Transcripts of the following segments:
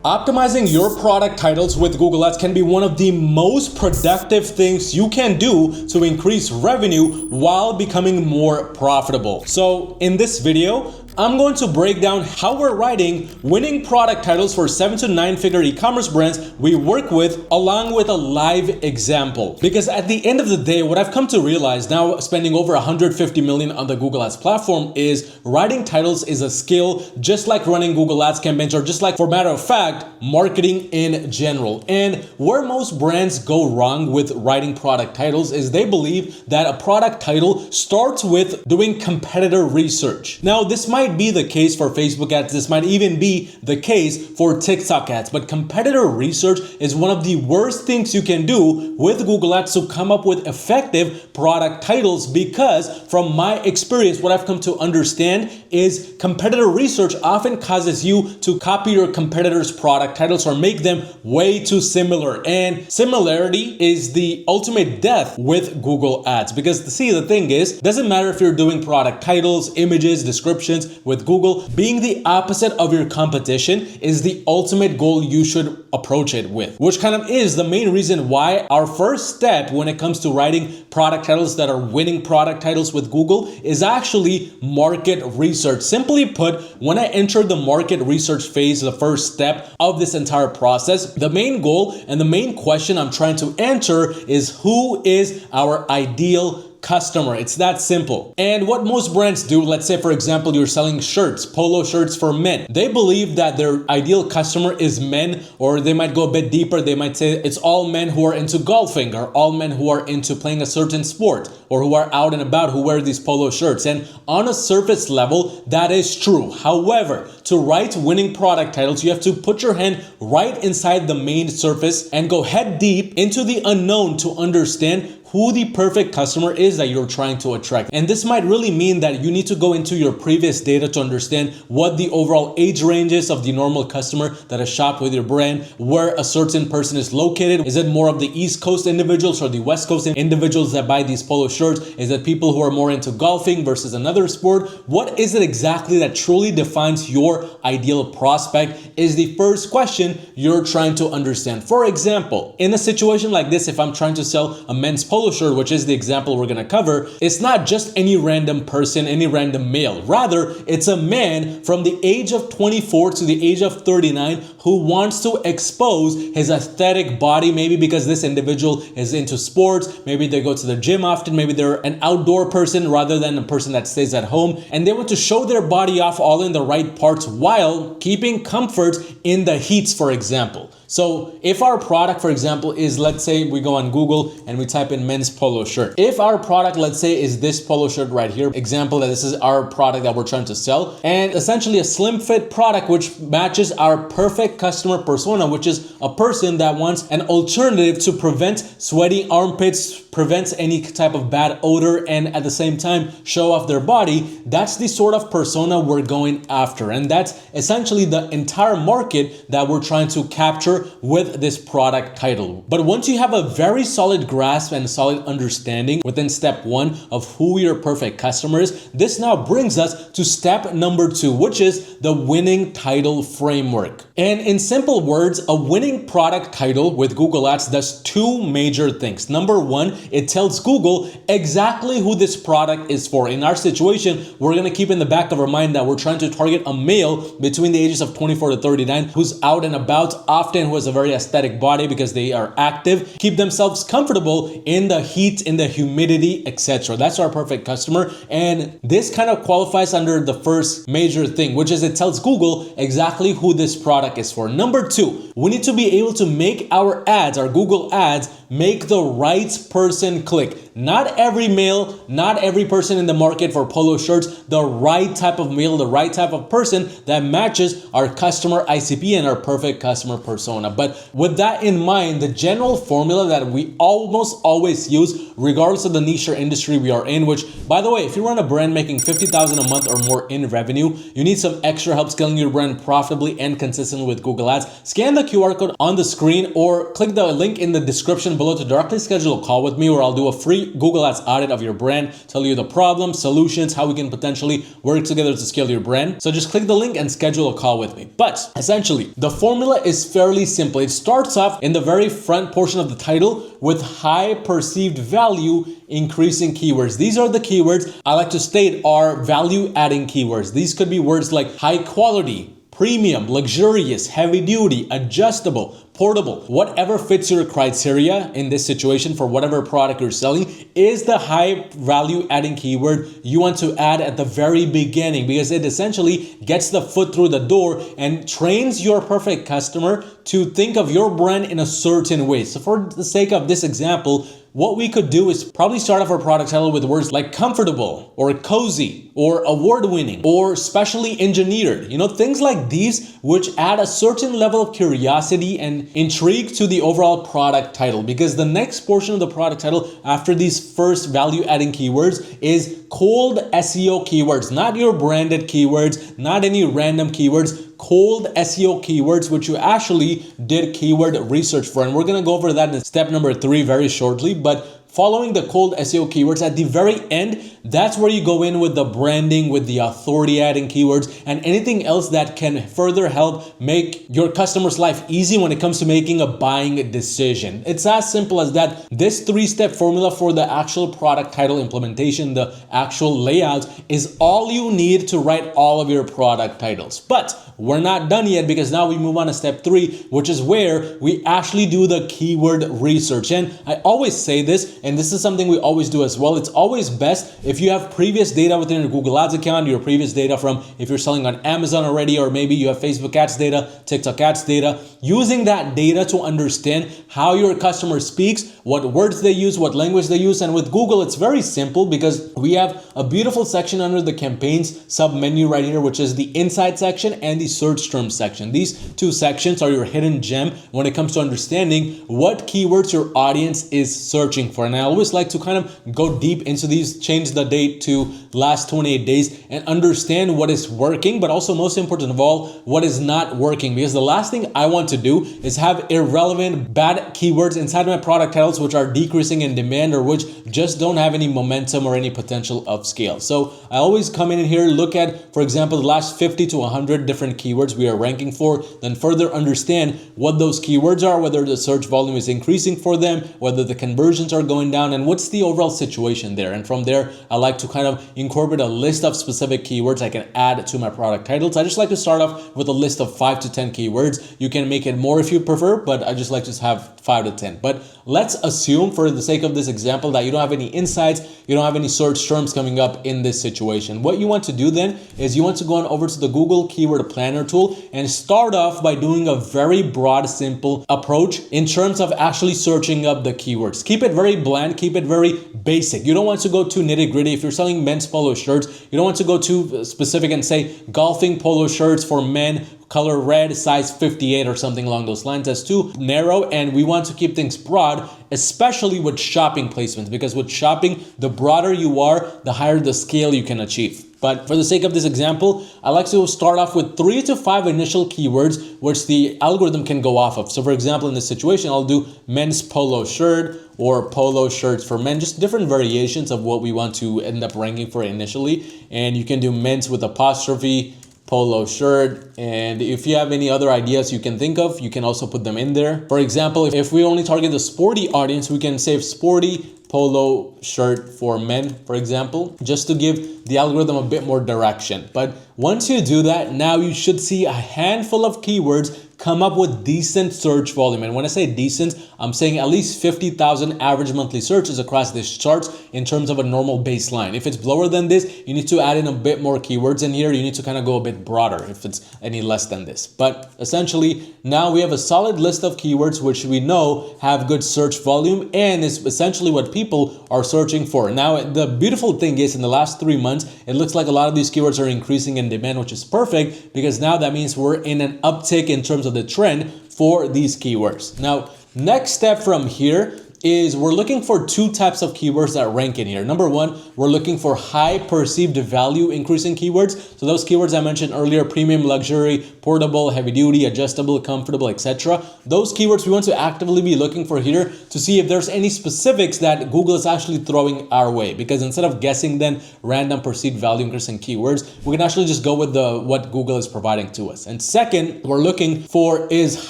Optimizing your product titles with Google Ads can be one of the most productive things you can do to increase revenue while becoming more profitable. So in this video, I'm going to break down how we're writing winning product titles for 7 to 9 figure e-commerce brands we work with, along with a live example. Because at the end of the day, what I've come to realize now, spending over 150 million on the Google Ads platform, is writing titles is a skill, just like running Google Ads campaigns, or just like, for matter of fact, marketing in general. And where most brands go wrong with writing product titles is they believe that a product title starts with doing competitor research. Now, this might be the case for Facebook ads. This might even be the case for TikTok ads. But competitor research is one of the worst things you can do with Google Ads to come up with effective product titles, because from my experience, what I've come to understand is competitor research often causes you to copy your competitors' product titles or make them way too similar. And similarity is the ultimate death with Google Ads. Because see, the thing is, doesn't matter if you're doing product titles, images, descriptions. With Google, being the opposite of your competition is the ultimate goal you should approach it with, which kind of is the main reason why our first step when it comes to writing product titles that are winning product titles with Google is actually market research. Simply put, when I enter the market research phase, the first step of this entire process, the main goal and the main question I'm trying to answer is, who is our ideal customer? It's that simple. And what most brands do, let's say for example, you're selling shirts, polo shirts for men. They believe that their ideal customer is men, or they might go a bit deeper. They might say it's all men who are into golfing, or all men who are into playing a certain sport, or who are out and about who wear these polo shirts. And on a surface level, that is true. However, to write winning product titles, you have to put your hand right inside the main surface and go head deep into the unknown to understand who the perfect customer is that you're trying to attract. And this might really mean that you need to go into your previous data to understand what the overall age range is of the normal customer that has shopped with your brand, where a certain person is located. Is it more of the East Coast individuals or the West Coast individuals that buy these polo shirts? Is it people who are more into golfing versus another sport? What is it exactly that truly defines your ideal prospect is the first question you're trying to understand. For example, in a situation like this, if I'm trying to sell a men's polo shirt, which is the example we're going to cover, it's not just any random person, any random male. Rather, it's a man from the age of 24 to the age of 39 who wants to expose his aesthetic body, maybe because this individual is into sports, maybe they go to the gym often, maybe they're an outdoor person rather than a person that stays at home, and they want to show their body off all in the right parts while keeping comfort in the heats, for example. So if our product, for example, is, let's say we go on Google and we type in men's polo shirt. If our product, let's say, is this polo shirt right here, example that this is our product that we're trying to sell, and essentially a slim fit product which matches our perfect customer persona, which is a person that wants an alternative to prevent sweaty armpits, prevents any type of bad odor, and at the same time show off their body, that's the sort of persona we're going after. And that's essentially the entire market that we're trying to capture with this product title. But once you have a very solid grasp and solid understanding within step 1 of who your perfect customer is, this now brings us to step number 2, which is the winning title framework. And in simple words, a winning product title with Google Ads does 2 major things. Number 1, it tells Google exactly who this product is for. In our situation, we're going to keep in the back of our mind that we're trying to target a male between the ages of 24 to 39 who's out and about often, who has a very aesthetic body because they are active, keep themselves comfortable in the heat, in the humidity, etc. That's our perfect customer. And this kind of qualifies under the first major thing, which is it tells Google exactly who this product is for. Number 2, we need to be able to make our ads, our Google ads, make the right person click. Not every male, not every person in the market for polo shirts, the right type of male, the right type of person that matches our customer ICP and our perfect customer persona. showing up. But with that in mind, the general formula that we almost always use, regardless of the niche or industry we are in, which, by the way, if you run a brand making $50,000 a month or more in revenue, you need some extra help scaling your brand profitably and consistently with Google Ads, scan the QR code on the screen or click the link in the description below to directly schedule a call with me, where I'll do a free Google Ads audit of your brand, tell you the problems, solutions, how we can potentially work together to scale your brand. So just click the link and schedule a call with me. But essentially, the formula is fairly simple. It starts off in the very front portion of the title with high perceived value increasing keywords. These are the keywords I like to state are value adding keywords. These could be words like high quality, premium, luxurious, heavy duty, adjustable, portable. Whatever fits your criteria in this situation for whatever product you're selling is the high value adding keyword you want to add at the very beginning, because it essentially gets the foot through the door and trains your perfect customer to think of your brand in a certain way. So for the sake of this example, what we could do is probably start off our product title with words like comfortable or cozy or award-winning or specially engineered. Things like these, which add a certain level of curiosity and intrigue to the overall product title, because the next portion of the product title after these first value-adding keywords is cold SEO keywords, not your branded keywords, not any random keywords, cold SEO keywords, which you actually did keyword research for. And we're going to go over that in step number 3 very shortly. But following the cold SEO keywords at the very end, that's where you go in with the branding, with the authority adding keywords, and anything else that can further help make your customer's life easy when it comes to making a buying decision. It's as simple as that. This 3-step formula for the actual product title implementation, the actual layout, is all you need to write all of your product titles. But we're not done yet, because now we move on to step 3, which is where we actually do the keyword research. And I always say this, and this is something we always do as well. It's always best if you have previous data within your Google Ads account, your previous data from if you're selling on Amazon already, or maybe you have Facebook ads data, TikTok ads data, using that data to understand how your customer speaks, what words they use, what language they use. And with Google, it's very simple, because we have a beautiful section under the campaigns sub menu right here, which is the insight section and the search term section. These 2 sections are your hidden gem when it comes to understanding what keywords your audience is searching for. And I always like to kind of go deep into these, change the date to last 28 days and understand what is working, but also most important of all, what is not working. Because the last thing I want to do is have irrelevant, bad keywords inside my product titles which are decreasing in demand or which just don't have any momentum or any potential of scale. So I always come in here, look at, for example, the last 50 to 100 different keywords we are ranking for, then further understand what those keywords are, whether the search volume is increasing for them, whether the conversions are going down, and what's the overall situation there. And from there, I like to kind of incorporate a list of specific keywords I can add to my product titles. I just like to start off with a list of 5 to 10 keywords. You can make it more if you prefer, but I just like to have 5 to 10. But let's assume, for the sake of this example, that you don't have any insights, you don't have any search terms coming up in this situation. What you want to do then is you want to go on over to the Google Keyword Planner tool and start off by doing a very broad, simple approach in terms of actually searching up the keywords. Keep it very bland, keep it very basic. You don't want to go too nitty gritty. If you're selling men's polo shirts, you don't want to go too specific and say golfing polo shirts for men, color red, size 58 or something along those lines. That's too narrow, and we want to keep things broad, especially with shopping placements, because with shopping, the broader you are, the higher the scale you can achieve. But for the sake of this example, I like to start off with 3 to 5 initial keywords which the algorithm can go off of. So for example, in this situation, I'll do men's polo shirt or polo shirts for men, just different variations of what we want to end up ranking for initially. And you can do men's with apostrophe, polo shirt, and if you have any other ideas you can think of, you can also put them in there. For example, if we only target the sporty audience, we can say sporty polo shirt for men, for example, just to give the algorithm a bit more direction. But once you do that, now you should see a handful of keywords come up with decent search volume. And when I say decent, I'm saying at least 50,000 average monthly searches across this charts in terms of a normal baseline. If it's lower than this, you need to add in a bit more keywords in here. You need to kind of go a bit broader if it's any less than this. But essentially, now we have a solid list of keywords which we know have good search volume and is essentially what people are searching for. Now, the beautiful thing is in the last 3 months, it looks like a lot of these keywords are increasing in demand, which is perfect because now that means we're in an uptick in terms of of the trend for these keywords. Now, next step from here is we're looking for two types of keywords that rank in here. Number one, we're looking for high perceived value increasing keywords. So those keywords I mentioned earlier, premium, luxury, portable, heavy duty, adjustable, comfortable, etc. Those keywords we want to actively be looking for here to see if there's any specifics that Google is actually throwing our way. Because instead of guessing then random perceived value increasing keywords, we can actually just go with what Google is providing to us. And second, we're looking for is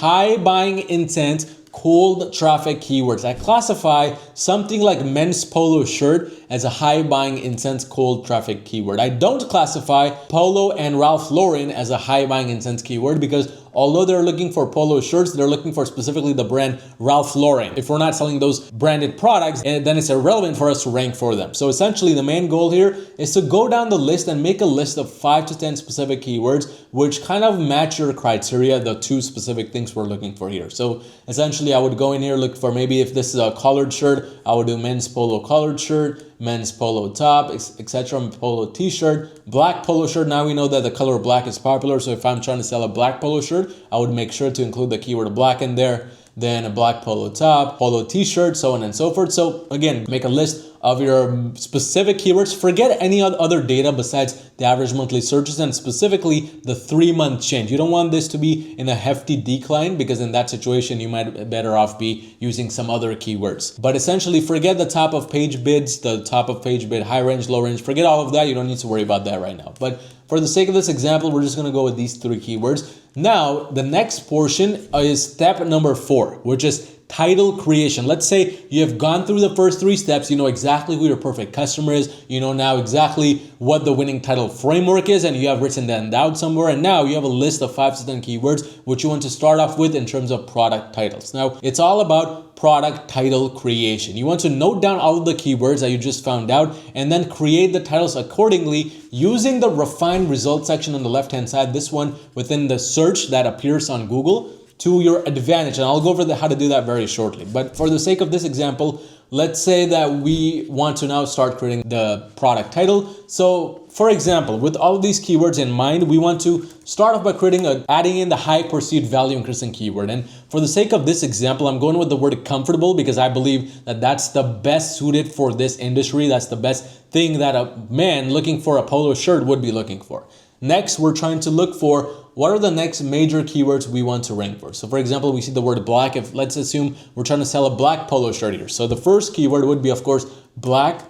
high buying intent cold traffic keywords. I classify something like men's polo shirt as a high buying intent cold traffic keyword. I don't classify polo and Ralph Lauren as a high buying intent keyword because although they're looking for polo shirts, they're looking for specifically the brand Ralph Lauren. If we're not selling those branded products, then it's irrelevant for us to rank for them. So essentially the main goal here is to go down the list and make a list of 5 to 10 specific keywords which kind of match your criteria, the two specific things we're looking for here. So essentially I would go in here, look for maybe if this is a collared shirt, I would do men's polo collared shirt, men's polo top, etc. Polo t-shirt, black polo shirt. Now we know that the color black is popular. So if I'm trying to sell a black polo shirt, I would make sure to include the keyword black in there. Then a black polo top, polo t-shirt, so on and so forth. So again, make a list of your specific keywords. Forget any other data besides the average monthly searches and specifically the 3-month change. You don't want this to be in a hefty decline because in that situation, you might be better off be using some other keywords. But essentially forget the top of page bids, the top of page bid, high range, low range, forget all of that. You don't need to worry about that right now. But for the sake of this example, we're just gonna go with these 3 keywords. Now, the next portion is step number 4, which is title creation. Let's say you have gone through the first 3 steps, you know exactly who your perfect customer is, you know now exactly what the winning title framework is, and you have written that down somewhere, and now you have a list of 5 to 10 keywords which you want to start off with in terms of product titles. Now, it's all about product title creation. You want to note down all of the keywords that you just found out and then create the titles accordingly using the refined results section on the left hand side, this one within the search that appears on Google, to your advantage. And I'll go over how to do that very shortly. But for the sake of this example, let's say that we want to now start creating the product title. So for example, with all of these keywords in mind, we want to start off by adding in the high perceived value increasing keyword. And for the sake of this example, I'm going with the word comfortable because I believe that that's the best suited for this industry. That's the best thing that a man looking for a polo shirt would be looking for. Next, we're trying to look for what are the next major keywords we want to rank for. So for example, we see the word black. If let's assume we're trying to sell a black polo shirt here. So the first keyword would be, of course, black.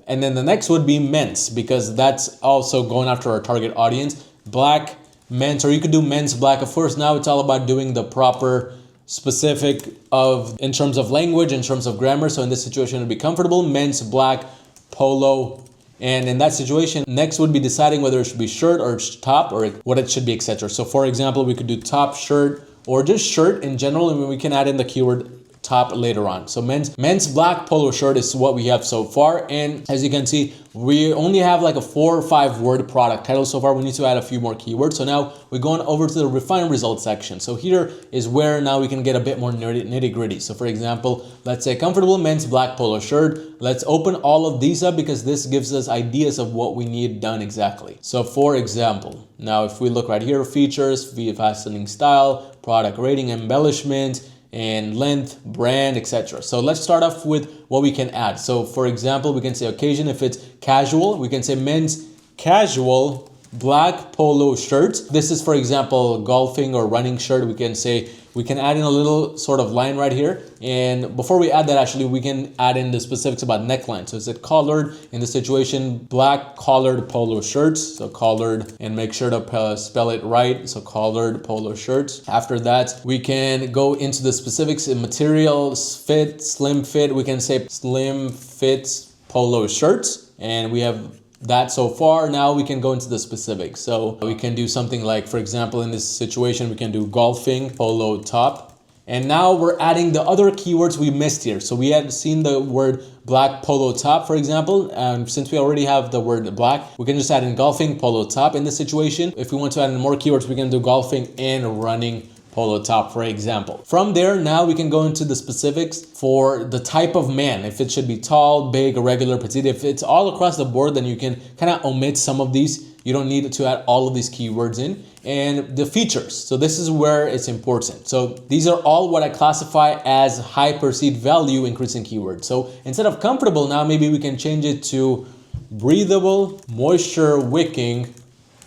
And then the next would be men's because that's also going after our target audience. Black, men's, or you could do men's black. Of course, now it's all about doing the proper specific in terms of language, in terms of grammar. So in this situation, it would be comfortable, men's black, polo. And in that situation, next would be deciding whether it should be shirt or top or what it should be, etc. So for example, we could do top shirt or just shirt in general, and we can add in the keyword top later on. So men's black polo shirt is what we have so far. And as you can see, we only have like a 4 or 5 word product title so far. We need to add a few more keywords. So now we're going over to the refined results section. So here is where now we can get a bit more nitty gritty. So for example, let's say comfortable men's black polo shirt. Let's open all of these up because this gives us ideas of what we need done exactly. So for example, now if we look right here, features, fastening style, product rating, embellishment, and length, brand, etc. So let's start off with what we can add. So for example, we can say occasion. If it's casual, we can say men's casual black polo shirt. This is, for example, golfing or running shirt. We can add in a little sort of line right here. And before we add that, actually, we can add in the specifics about neckline. So is it collared? In this situation, black collared polo shirts. So collared, and make sure to spell it right. So collared polo shirts. After that, we can go into the specifics in materials, fit, slim fit. We can say slim fit polo shirts. And we have that so far. Now we can go into the specifics. So we can do something like, for example, in this situation, we can do golfing polo top. And now we're adding the other keywords we missed here. So we had seen the word black polo top, for example. And since we already have the word black, we can just add in golfing polo top in this situation. If we want to add in more keywords, we can do golfing and running polo top, for example. From there, now we can go into the specifics for the type of man. If it should be tall, big, irregular, petite. If it's all across the board, then you can kind of omit some of these You don't need to add all of these keywords in. And the features. So this is where it's important. So these are all what I classify as high perceived value increasing keywords. So instead of comfortable, now maybe we can change it to breathable, moisture wicking,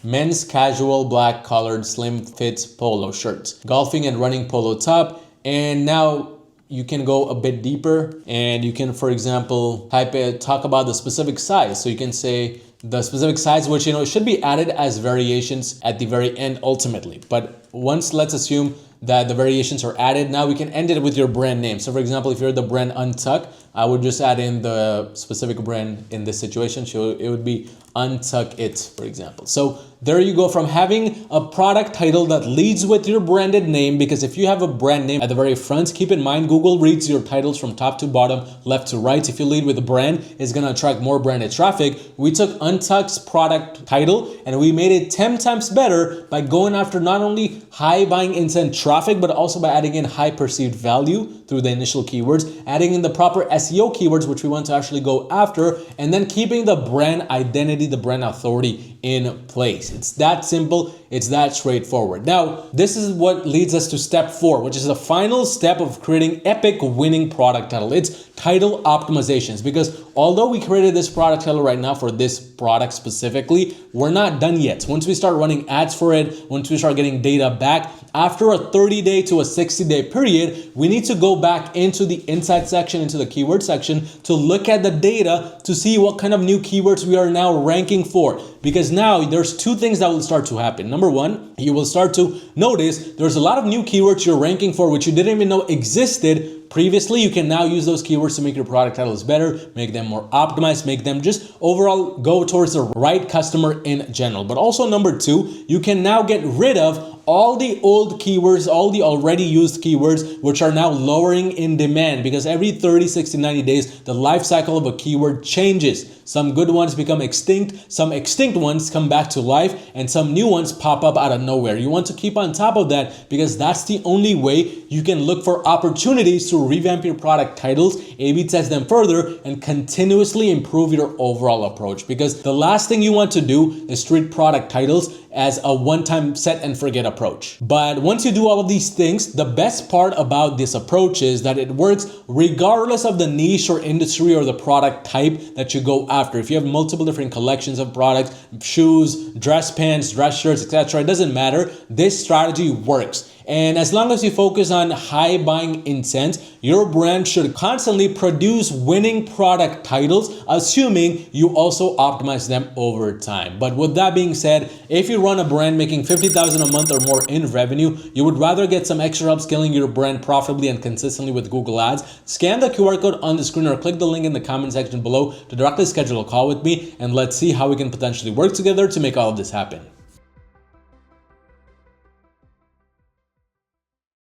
men's casual black collared slim fit polo shirts, golfing and running polo top. And now you can go a bit deeper and you can, for example, talk about the specific size. So you can say the specific size, which, should be added as variations at the very end ultimately. But once, let's assume that the variations are added, now we can end it with your brand name. So for example, if you're the brand Untuck, I would just add in the specific brand in this situation. So it would be Untuck It, for example. So there you go, from having a product title that leads with your branded name, because if you have a brand name at the very front, keep in mind, Google reads your titles from top to bottom, left to right. If you lead with a brand, it's gonna attract more branded traffic. We took Untuck's product title and we made it 10 times better by going after not only high buying intent traffic, but also by adding in high perceived value through the initial keywords, adding in the proper SEO keywords, which we want to actually go after, and then keeping the brand identity, the brand authority in place. It's that simple. It's that straightforward. Now, this is what leads us to step 4, which is the final step of creating epic winning product title. It's title optimizations, because although we created this product title right now for this product specifically, we're not done yet. Once we start running ads for it, once we start getting data back, after a 30-day to a 60-day period, we need to go back into the insight section, into the keyword section, to look at the data to see what kind of new keywords we are now ranking for. Because now there's 2 things that will start to happen. Number 1, you will start to notice there's a lot of new keywords you're ranking for which you didn't even know existed previously. You can now use those keywords to make your product titles better, make them more optimized, make them just overall go towards the right customer in general. But also number 2, you can now get rid of all the old keywords, all the already used keywords, which are now lowering in demand, because every 30, 60, 90 days, the life cycle of a keyword changes. Some good ones become extinct, some extinct ones come back to life, and some new ones pop up out of nowhere. You want to keep on top of that, because that's the only way you can look for opportunities to revamp your product titles, A/B test them further, and continuously improve your overall approach. Because the last thing you want to do is treat product titles as a one-time set and forget approach. But once you do all of these things, the best part about this approach is that it works regardless of the niche or industry or the product type that you go after. If you have multiple different collections of products, shoes, dress pants, dress shirts, etc., it doesn't matter. This strategy works. And as long as you focus on high buying intent, your brand should constantly produce winning product titles, assuming you also optimize them over time. But with that being said, if you run a brand making $50,000 a month or more in revenue, you would rather get some extra help scaling your brand profitably and consistently with Google Ads, scan the QR code on the screen or click the link in the comment section below to directly schedule a call with me, and let's see how we can potentially work together to make all of this happen.